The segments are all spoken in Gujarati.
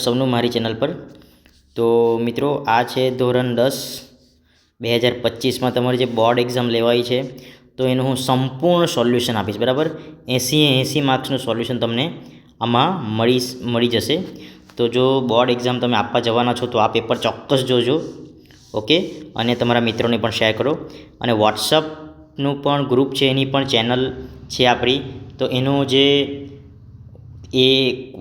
સૌનું મારી ચેનલ પર. તો મિત્રો આ છે ધોરણ 10 2025માં તમારી જે બોર્ડ એક્ઝામ લેવાઈ છે તો એનું હું સંપૂર્ણ સોલ્યુશન આપીશ. બરાબર, 80 માર્ક્સનું સોલ્યુશન તમને આમાં મળી જશે. તો જો બોર્ડ એક્ઝામ તમે આપવા જવાના છો તો આ પેપર ચોક્કસ જોજો. ઓકે, અને તમારા મિત્રોને પણ શેર કરો. અને વોટ્સઅપનું પણ ગ્રુપ છે, એની પણ ચેનલ છે આપણી. તો એનું જે એ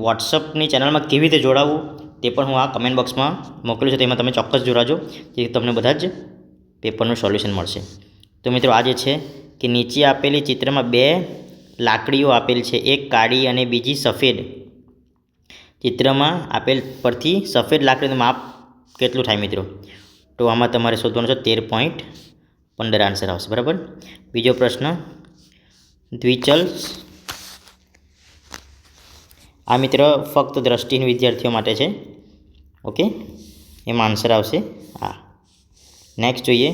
વોટ્સઅપની ચેનલમાં કેવી રીતે જોડાવવું તે પણ હું આ કમેન્ટ બોક્સમાં મોકલું છું, તેમાં તમે ચોક્કસ જોડાજો, જેથી તમને બધા જ પેપરનું સોલ્યુશન મળશે. તો મિત્રો આ જે છે કે નીચે આપેલી ચિત્રમાં બે લાકડીઓ આપેલ છે, એક કાળી અને બીજી સફેદ. ચિત્રમાં આપેલ પરથી સફેદ લાકડીનું માપ કેટલું થાય મિત્રો? તો આમાં તમારે શોધવાનું છે 13.15 આન્સર આવશે. બરાબર. બીજો પ્રશ્ન, દ્વિચલ. આ મિત્ર ફક્ત દ્રષ્ટિહીન વિદ્યાર્થીઓ માટે છે. ઓકે, એમાં આન્સર આવશે આ. નેક્સ્ટ જોઈએ,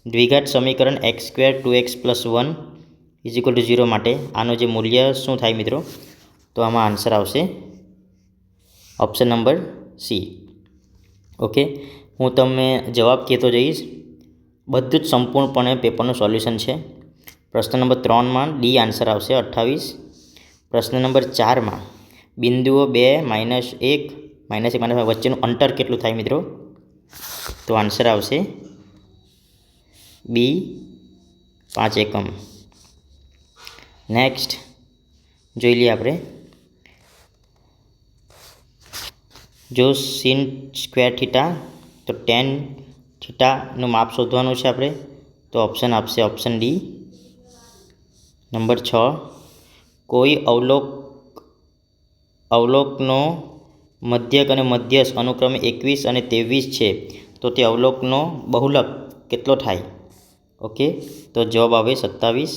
દ્વિઘાત સમીકરણ x² 2x + 1 = 0 માટે આનું જે મૂલ્ય શું થાય મિત્રો? તો આમાં આન્સર આવશે ઓપ્શન નંબર સી. ઓકે, હું તમને જવાબ કહેતો જઈશ. બધું જ સંપૂર્ણપણે પેપરનું સોલ્યુશન છે. પ્રશ્ન નંબર 3માં ડી આન્સર આવશે 28. પ્રશ્ન નંબર 4માં બિંદુઓ 2 -1 -1 વચ્ચેનું અંતર કેટલું થાય મિત્રો? તો આન્સર આવશે બી 5 એકમ. નેક્સ્ટ જોઈ લઈએ આપણે, જો sin² θ તો tan θનું માપ શોધવાનું છે આપણે. તો ઓપ્શન આપશે ઓપ્શન ડી. નંબર 6, કોઈ અવલોકનો મધ્યક અને મધ્યસ્થ અનુક્રમે 21 અને 23 છે, તો તે અવલોકનો બહુલક કેટલો થાય? ઓકે, તો જવાબ આવે 27.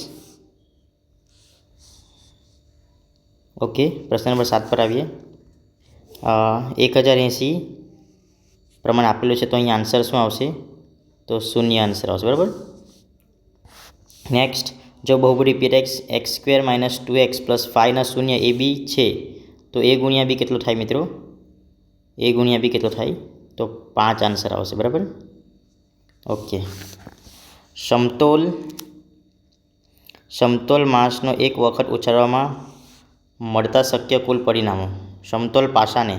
ઓકે, પ્રશ્ન નંબર 7 પર આવીએ. 1080 પ્રમાણે આપેલું છે, તો અહીંયા આન્સર શું આવશે? તો શૂન્ય આન્સર આવશે. બરાબર. નેક્સ્ટ, જો બહુપદી x² - 2x + 5 ના શૂન્ય a b છે, તો a × b કેટલો થાય મિત્રો? a × b કેટલો થાય? તો 5 આન્સર આવશે. બરાબર. ઓકે, સમતોલ માસનો એક વખત ઉછાળવામાં મળતા શક્ય કુલ પરિણામો. સમતોલ પાસાને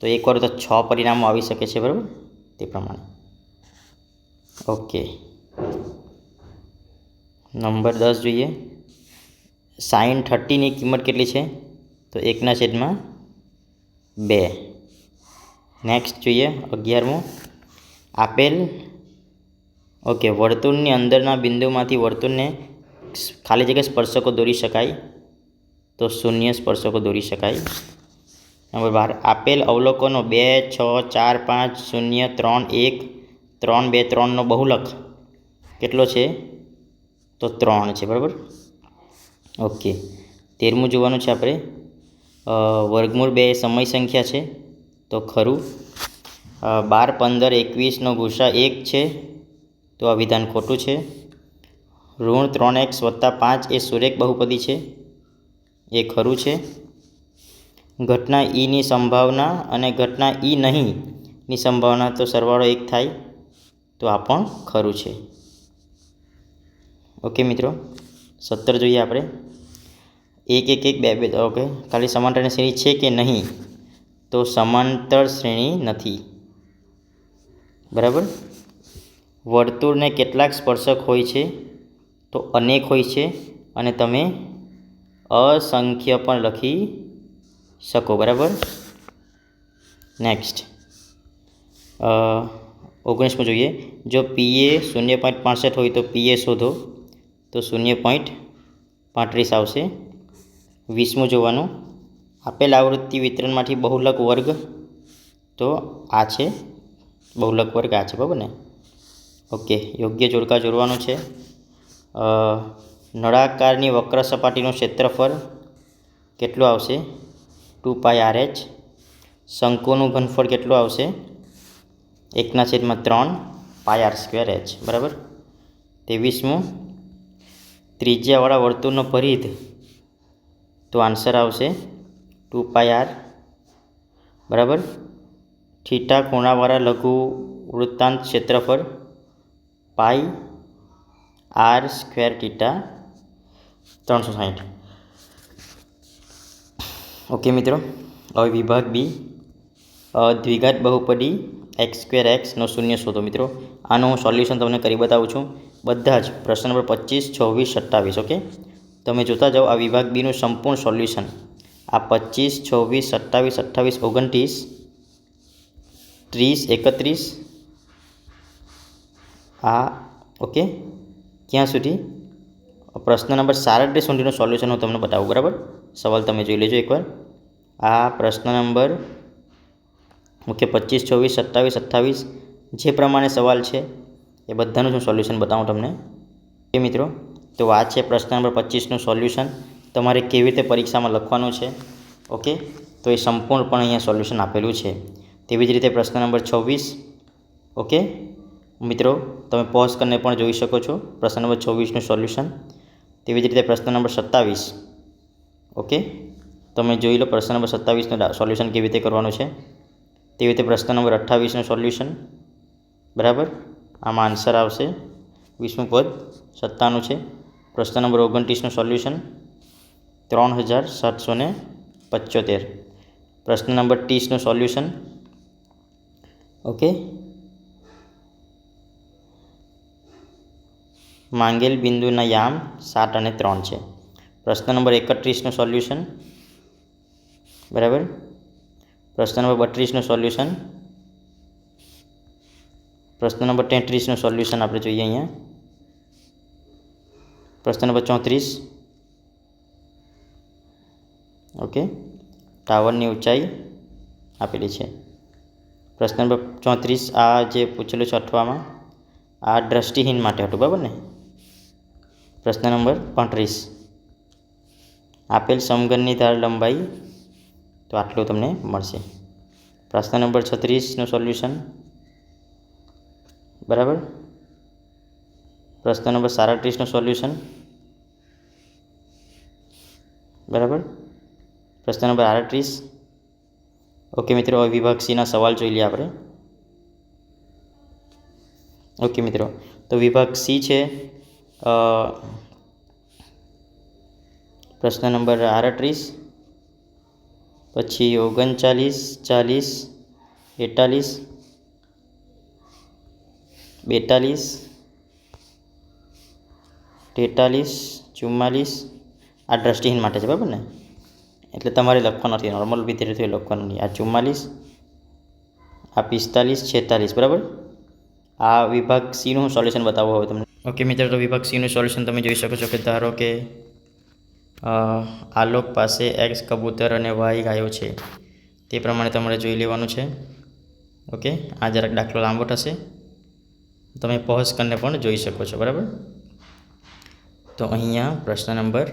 તો એકવાર તો 6 પરિણામો આવી શકે છે. બરાબર, તે પ્રમાણે. ઓકે, નંબર 10 જોઈએ, sin 30ની કિંમત કેટલી છે? તો 1/2. નેક્સ્ટ જોઈએ 11મું, આપેલ વર્તુળની અંદરના બિંદુમાંથી વર્તુળને ખાલી જગ્યા સ્પર્શકો દોરી શકાય? તો 0 સ્પર્શકો દોરી શકાય. નંબર 12, આપેલ અવલોકનો 2, 6, 4, 5, 0, 3, 1, 3, 2, 3નો બહુલક કેટલો છે? તો 3 છે. બરાબર. ઓકે, 13મું જોવાનું છે આપણે, વર્ગમૂળ 2 સમય સંખ્યા છે, તો ખરું. 12, 15, 21નો ગુસા 1 છે, તો આ વિધાન ખોટું છે. ઋણ 3x + 5 એ સુરેખ બહુપદી છે, એ ખરું છે. ઘટના ઈની સંભાવના અને ઘટના ઈ નહીંની સંભાવના તો સરવાળો 1 થાય, તો આ પણ ખરું છે. ઓકે મિત્રો, 17 જોઈએ આપણે, 1 1 1 2 2. ઓકે, ખાલી સમાંતરની શ્રેણી છે કે નહીં? તો સમાંતર શ્રેણી નથી. બરાબર. વર્તુળને કેટલાક સ્પર્શક હોય છે? તો અનેક હોય છે, અને તમે અસંખ્ય પણ લખી શકો. બરાબર. નેક્સ્ટ 19મું જોઈએ, જો PA 0.65 હોય તો PA શોધો. તો 0.35 આવશે. 20મું જોવાનું, આપેલ આવૃત્તિ વિતરણમાંથી બહુલક વર્ગ, તો આ છે બહુલક વર્ગ, આ છે. બરાબર ને? ઓકે, યોગ્ય જોડકા જોડવાનું છે. નળાકારની વક્ર સપાટીનું ક્ષેત્રફળ કેટલું આવશે? 2πRh. શંકુનું ઘનફળ કેટલું આવશે? 1/3 πr²h. બરાબર. 23મું, ત્રિજ્યાવાળા વર્તુળનો પરિઘ, તો આન્સર આવશે 2πr બરાબર. થીટા ખૂણાવાળા લઘુ વૃત્તાંત ક્ષેત્રફળ પાઈ આર સ્ક્વેર થીટા 360. ઓકે મિત્રો, હવે વિભાગ બી દ્વિઘાત બહુપદી એક્સ સ્ક્વેર એક્સનો શૂન્ય શોધો. મિત્રો આનું હું સોલ્યુશન તમને કરી બતાવું છું. બધા જ પ્રશ્ન નંબર 25, 26, 27. ઓકે, તમે જોતા જાઓ આ વિભાગ બીનું સંપૂર્ણ સોલ્યુશન. આ 25, 26, 27, 28, 29, 30, 31 આ ઓકે ક્યાં સુધી પ્રશ્ન નંબર 37 સુધીનું સોલ્યુશન હું તમને બતાવું. બરાબર, સવાલ તમે જોઈ લેજો એકવાર. આ પ્રશ્ન નંબર ઓકે 25, 24, 27, 28 જે પ્રમાણે સવાલ છે એ બધાનું હું સોલ્યુશન બતાવું તમને. ઓકે મિત્રો, તો આ છે પ્રશ્ન નંબર 25નું સોલ્યુશન. તમારે કેવી રીતે પરીક્ષામાં લખવાનું છે ઓકે, તો એ સંપૂર્ણપણે અહીંયા સોલ્યુશન આપેલું છે. તેવી જ રીતે પ્રશ્ન નંબર 26 ઓકે મિત્રો, તમે પોઝ કરીને પણ જોઈ શકો છો પ્રશ્ન નંબર 24નું સોલ્યુશન. તેવી જ રીતે પ્રશ્ન નંબર 27 ઓકે, તમે જોઈ લો પ્રશ્ન નંબર 27નું સોલ્યુશન કેવી રીતે કરવાનું છે. તેવી રીતે પ્રશ્ન નંબર 28નું સોલ્યુશન. બરાબર, આમાં આન્સર આવશે 20મું પદ 97 છે. પ્રશ્ન નંબર 29નું સોલ્યુશન 3775. પ્રશ્ન નંબર 30નું સોલ્યુશન ઓકે, માંગેલ બિંદુના યામ 7 અને 3 છે. પ્રશ્ન નંબર 31નું સોલ્યુશન. બરાબર, પ્રશ્ન નંબર 32નું સોલ્યુશન. પ્રશ્ન નંબર 33નું સોલ્યુશન આપણે જોઈએ અહીંયા. પ્રશ્ન નંબર 34 ઓકે, ટાવરની ઊંચાઈ આપેલી છે. પ્રશ્ન નંબર 34 આ જે પૂછેલું છે 8માં, આ દ્રષ્ટિહીન માટે હતું. બરાબર ને. પ્રશ્ન નંબર 35 આપેલ સમઘનની ધાર લંબાઈ, તો આટલું તમને મળશે. પ્રશ્ન નંબર 36નું સોલ્યુશન. બરાબર, પ્રશ્ન નંબર 37નું સોલ્યુશન. બરાબર, પ્રશ્ન નંબર 38. ઓકે મિત્રો, હવે વિભાગ સીના સવાલ જોઈ લઈએ આપણે. ઓકે મિત્રો, તો વિભાગ સી છે પ્રશ્ન નંબર 38, પછી 39, 40, 41, 42, 43, 44 આ દ્રષ્ટિહીન માટે છે. બરાબર ને, એટલે તમારે લખવાનું નથી, નોર્મલ વિદ્યાર્થીઓએ લખવાનું નહીં. આ 44, આ 45, 46. બરાબર, આ વિભાગ સીનું સોલ્યુશન બતાવવું હવે તમને. ઓકે મિત્રો, તો વિભાગ સીનું સોલ્યુશન તમે જોઈ શકો છો કે ધારો કે આલોક પાસે એક્સ કબૂતર અને વાય ગાયો છે. તે પ્રમાણે તમારે જોઈ લેવાનું છે. ઓકે, આ જરાક દાખલો લાંબો થશે, તમે પોઝ કરીને પણ જોઈ શકો છો. બરાબર, તો અહીંયા પ્રશ્ન નંબર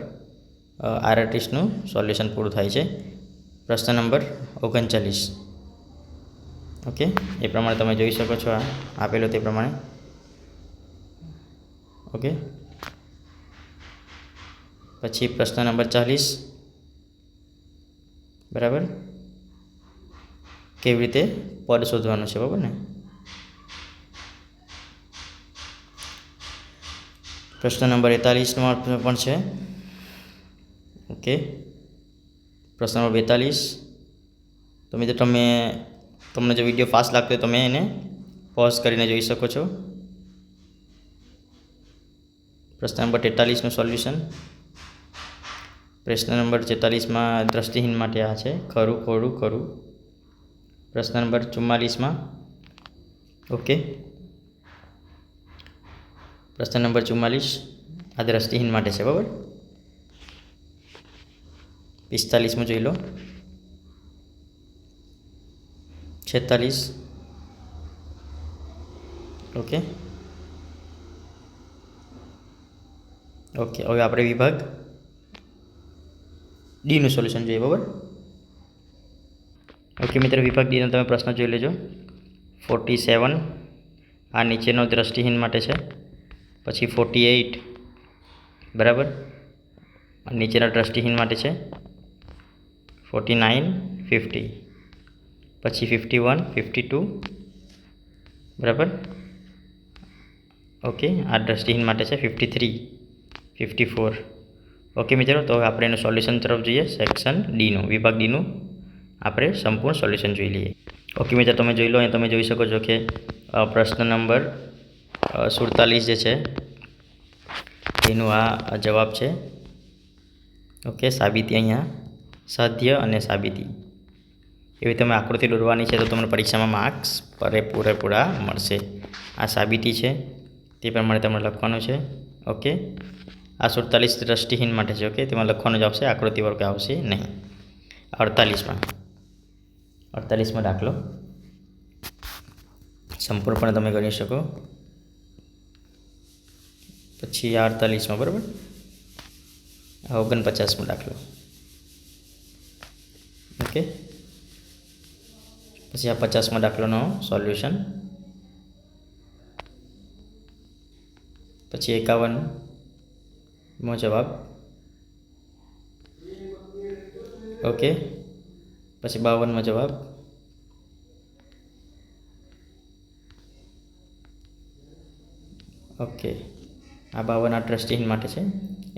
38નું સોલ્યુશન પૂરું થાય છે. પ્રશ્ન નંબર 39 ઓકે, એ પ્રમાણે તમે જોઈ શકો છો આ આપેલો તે પ્રમાણે. ઓકે, પછી પ્રશ્ન નંબર 40. બરાબર, કેવી રીતે પદ શોધવાનું છે. બરાબર ને. પ્રશ્ન નંબર 41માં પણ છે. ઓકે, પ્રશ્ન નંબર 42. તો મિત્રો તમને જો વિડીયો ફાસ્ટ લાગતો હોય તમે એને પોઝ કરીને જોઈ શકો છો. પ્રશ્ન નંબર 43નું સોલ્યુશન. પ્રશ્ન નંબર 44માં દ્રષ્ટિહીન માટે આ છે ખરું ખોટું ખરું. પ્રશ્ન નંબર 44માં ઓકે, પ્રશ્ન નંબર 44 આ દ્રષ્ટિહીન માટે છે. બરાબર, 45માં જોઈ લો. 46 ઓકે. ઓકે, હવે આપણે વિભાગ ડીનું સોલ્યુશન જોઈએ. બરાબર, ઓકે મિત્રો, વિભાગ ડીનો તમે પ્રશ્ન જોઈ લેજો. 47 આ નીચેનો દ્રષ્ટિહીન માટે છે. પછી 48 બરાબર, નીચેના દ્રષ્ટિહીન માટે છે. 49, 50 પછી 51, 52, બરાબર. ઓકે, આ દ્રષ્ટિહીન માટે છે. 53, 54. ઓકે મિત્રો, તો હવે આપણે એનું સોલ્યુશન તરફ જોઈએ. સેક્શન ડીનું, વિભાગ ડીનું આપણે સંપૂર્ણ સોલ્યુશન જોઈ લઈએ. ઓકે મિત્રો, તમે જોઈ લો. અહીં તમે જોઈ શકો છો કે પ્રશ્ન નંબર 47 જે છે એનું આ જવાબ છે. ઓકે, સાબિતી અહીંયા સાધ્ય અને સાબિતી એવી તમે આકૃતિ દોરવાની છે, તો તમને પરીક્ષામાં માર્ક્સ પૂરેપૂરા મળશે. આ સાબિતી છે, તે પ્રમાણે તમારે લખવાનું છે. ઓકે, આ 47 દ્રષ્ટિહીન માટે છે. ઓકે, તેમાં લખવાનું જ આવશે, આકૃતિ વર્ગ આવશે નહીં. 48માં દાખલો સંપૂર્ણપણે તમે ગણી શકો. પછી આ 48માં, બરાબર. 49મો દાખલો. ઓકે, પછી આ 50મા દાખલાનો સોલ્યુશન. પછી 51મો જવાબ. ઓકે, પછી 52મો જવાબ. ઓકે, આ 52 આ દ્રષ્ટિહીન માટે છે,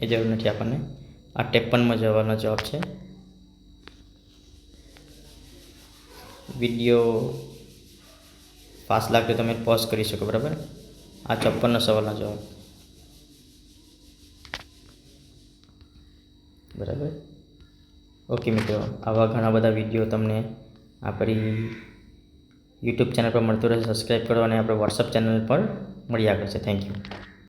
એ જરૂર નથી આપણને. આ 53મો જવાબ છે. વિડીયો ફાસ્ટ લાગતો તમે પોઝ કરી શકો, બરાબર. આ 54 સવાલનો જવાબ, બરાબર. ઓકે મિત્રો, આવા ઘણા બધા વિડીયો તમને આપણી યુટ્યુબ ચેનલ પર મળતું રહેશે. સબસ્ક્રાઈબ કરો અને આપણે વોટ્સઅપ ચેનલ પર મળ્યા કરશે. Thank you.